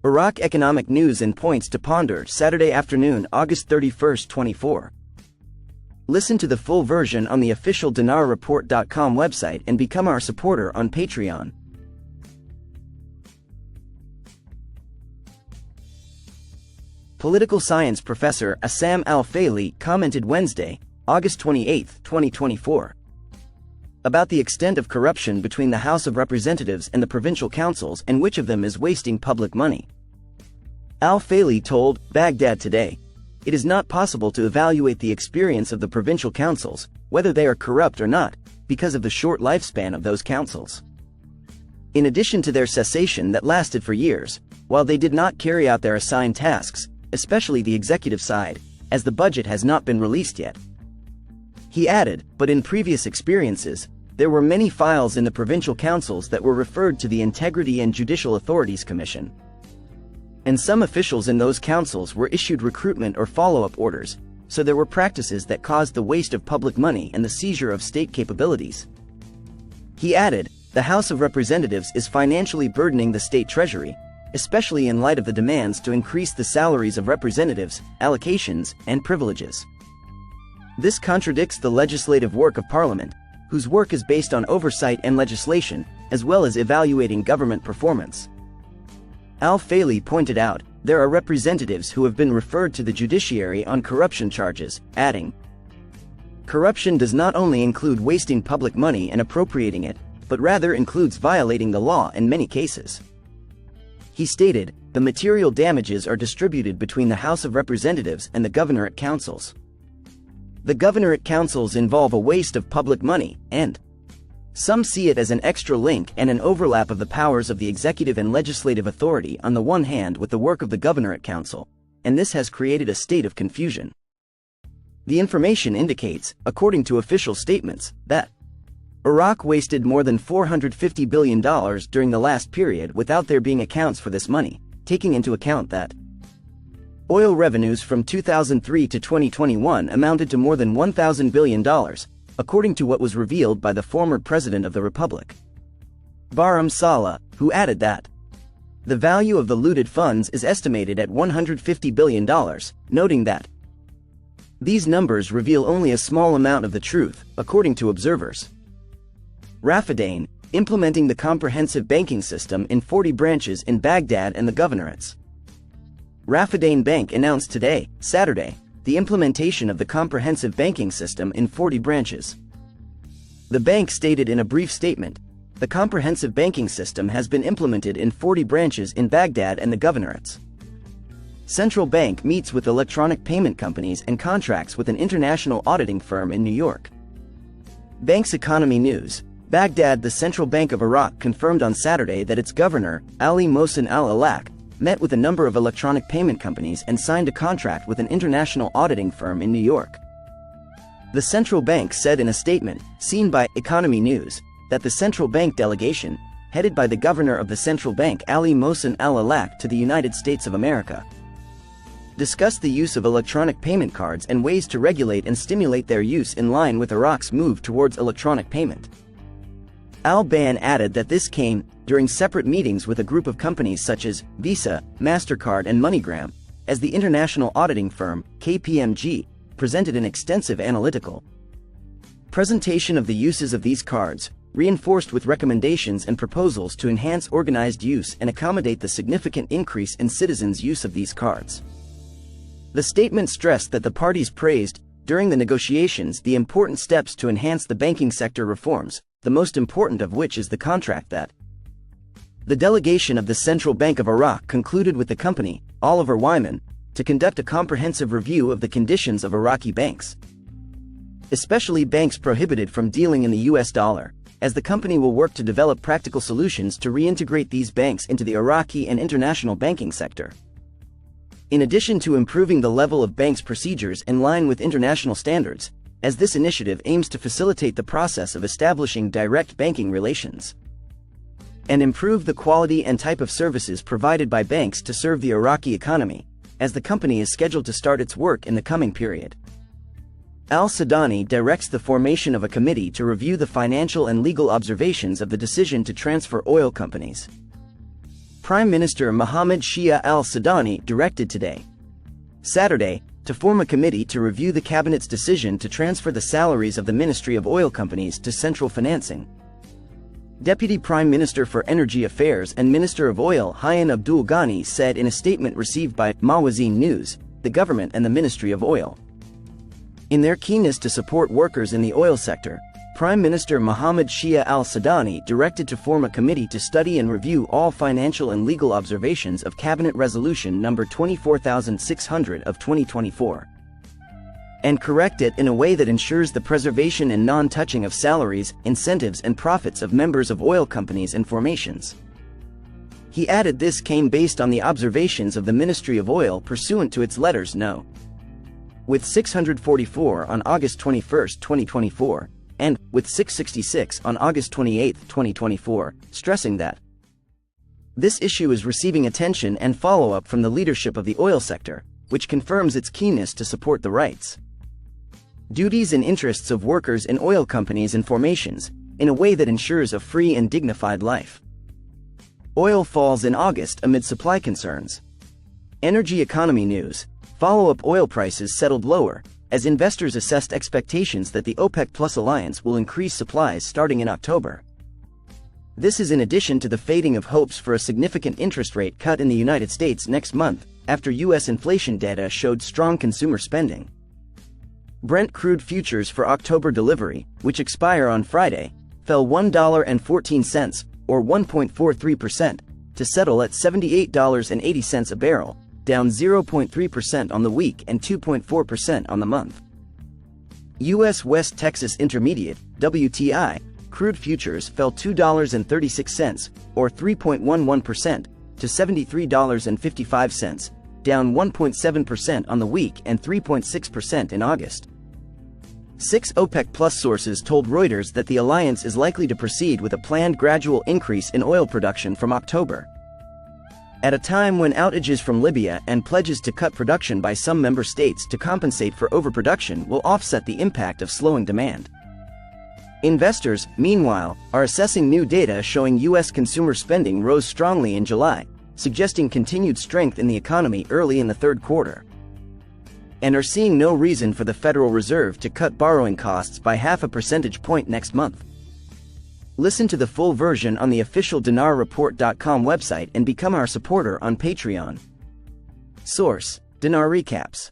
Iraq economic news and points to ponder. Saturday afternoon, August 31, 24. Listen to the full version on the official dinarreport.com website and become our supporter on Patreon. Political science professor Assam Al-Faili commented Wednesday, August 28, 2024, about the extent of corruption between the House of Representatives and the provincial councils and which of them is wasting public money. Al-Faili told Baghdad Today, "It is not possible to evaluate the experience of the provincial councils, whether they are corrupt or not, because of the short lifespan of those councils. In addition to their cessation that lasted for years, while they did not carry out their assigned tasks, especially the executive side, as the budget has not been released yet." He added, but in previous experiences, there were many files in the provincial councils that were referred to the Integrity and Judicial Authorities Commission. And some officials in those councils were issued recruitment or follow-up orders, so there were practices that caused the waste of public money and the seizure of state capabilities. He added, the House of Representatives is financially burdening the state treasury, especially in light of the demands to increase the salaries of representatives, allocations, and privileges. This contradicts the legislative work of Parliament, whose work is based on oversight and legislation, as well as evaluating government performance. Al-Faili pointed out, there are representatives who have been referred to the judiciary on corruption charges, adding, "Corruption does not only include wasting public money and appropriating it, but rather includes violating the law in many cases." He stated, the material damages are distributed between the House of Representatives and the governorate councils. The governorate councils involve a waste of public money, and some see it as an extra link and an overlap of the powers of the executive and legislative authority on the one hand with the work of the governorate council, and this has created a state of confusion. The information indicates, according to official statements, that Iraq wasted more than $450 billion during the last period without there being accounts for this money, taking into account that oil revenues from 2003 to 2021 amounted to more than $1,000 billion, according to what was revealed by the former president of the republic, Barham Saleh, who added that the value of the looted funds is estimated at $150 billion, noting that these numbers reveal only a small amount of the truth, according to observers. Rafadain, implementing the comprehensive banking system in 40 branches in Baghdad and the governorates. Rafadain Bank announced today, Saturday, the implementation of the comprehensive banking system in 40 branches. The bank stated in a brief statement, the comprehensive banking system has been implemented in 40 branches in Baghdad and the governorates. Central Bank meets with electronic payment companies and contracts with an international auditing firm in New York. Bank's Economy News. Baghdad. The Central Bank of Iraq confirmed on Saturday that its governor, Ali Mohsen al-Alak, met with a number of electronic payment companies and signed a contract with an international auditing firm in New York. The central bank said in a statement, seen by Economy News, that the central bank delegation, headed by the governor of the central bank Ali Mohsen al-Alak to the United States of America, discussed the use of electronic payment cards and ways to regulate and stimulate their use in line with Iraq's move towards electronic payment. Al-Bayan added that this came during separate meetings with a group of companies such as Visa, MasterCard and MoneyGram, as the international auditing firm, KPMG, presented an extensive analytical presentation of the uses of these cards, reinforced with recommendations and proposals to enhance organized use and accommodate the significant increase in citizens' use of these cards. The statement stressed that the parties praised, during the negotiations, the important steps to enhance the banking sector reforms, the most important of which is the contract that the delegation of the Central Bank of Iraq concluded with the company, Oliver Wyman, to conduct a comprehensive review of the conditions of Iraqi banks, especially banks prohibited from dealing in the US dollar, as the company will work to develop practical solutions to reintegrate these banks into the Iraqi and international banking sector. In addition to improving the level of banks' procedures in line with international standards, as this initiative aims to facilitate the process of establishing direct banking relations and improve the quality and type of services provided by banks to serve the Iraqi economy, as the company is scheduled to start its work in the coming period. Al-Sudani directs the formation of a committee to review the financial and legal observations of the decision to transfer oil companies. Prime Minister Mohammed Shia al-Sudani directed today, Saturday, to form a committee to review the cabinet's decision to transfer the salaries of the Ministry of Oil Companies to central financing. Deputy Prime Minister for Energy Affairs and Minister of Oil Hayan Abdul Ghani said in a statement received by Mawazin News, the government and the Ministry of Oil. In their keenness to support workers in the oil sector, Prime Minister Mohammed Shia al-Sudani directed to form a committee to study and review all financial and legal observations of Cabinet Resolution No. 24600 of 2024, and correct it in a way that ensures the preservation and non-touching of salaries, incentives and profits of members of oil companies and formations. He added this came based on the observations of the Ministry of Oil pursuant to its letters No. with 644 on August 21, 2024, and with 666 on August 28, 2024, stressing that this issue is receiving attention and follow-up from the leadership of the oil sector, which confirms its keenness to support the rights, duties and interests of workers in oil companies and formations, in a way that ensures a free and dignified life. Oil falls in August amid supply concerns. Energy economy news: follow-up oil prices settled lower, as investors assessed expectations that the OPEC Plus alliance will increase supplies starting in October. This is in addition to the fading of hopes for a significant interest rate cut in the United States next month, after U.S. inflation data showed strong consumer spending. Brent crude futures for October delivery, which expire on Friday, fell $1.14, or 1.43%, to settle at $78.80 a barrel, down 0.3% on the week and 2.4% on the month. U.S. West Texas Intermediate, WTI, crude futures fell $2.36, or 3.11%, to $73.55, down 1.7% on the week and 3.6% in August. 6 OPEC Plus sources told Reuters that the alliance is likely to proceed with a planned gradual increase in oil production from October, at a time when outages from Libya and pledges to cut production by some member states to compensate for overproduction will offset the impact of slowing demand. Investors, meanwhile, are assessing new data showing U.S. consumer spending rose strongly in July, suggesting continued strength in the economy early in the third quarter, and are seeing no reason for the Federal Reserve to cut borrowing costs by 0.5 percentage point next month. Listen to the full version on the official DinarReport.com website and become our supporter on Patreon. Source: Dinar Recaps.